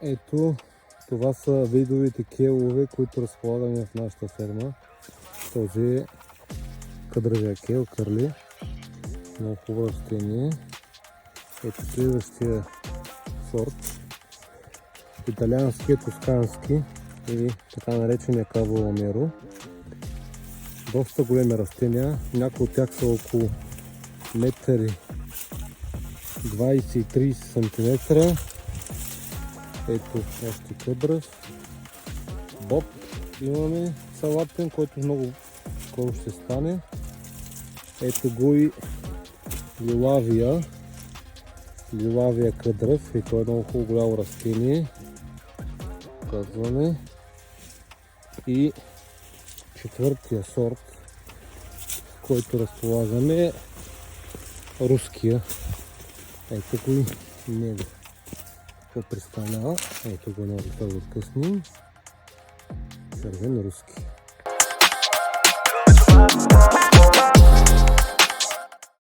Ето, това са видовите келове, които разполагаме в нашата ферма. Този е къдрявия кел, Кърли. Много хубаво растение. Ето следващия сорт. Италианския, тоскански или така наречения Кабо Ламеро. Доста големи растения. Някои от тях са около 1,20-30 см. Ето още къдрав. Боб имаме салатен, който много скоро ще стане. Ето го и лилавия къдрав, и той е много хубаво голямо растение. Казваме. И четвъртия сорт, който разполагаме, е руския. Ето го и него. Какво представлява? Ето го много да откъснем. Червен руски.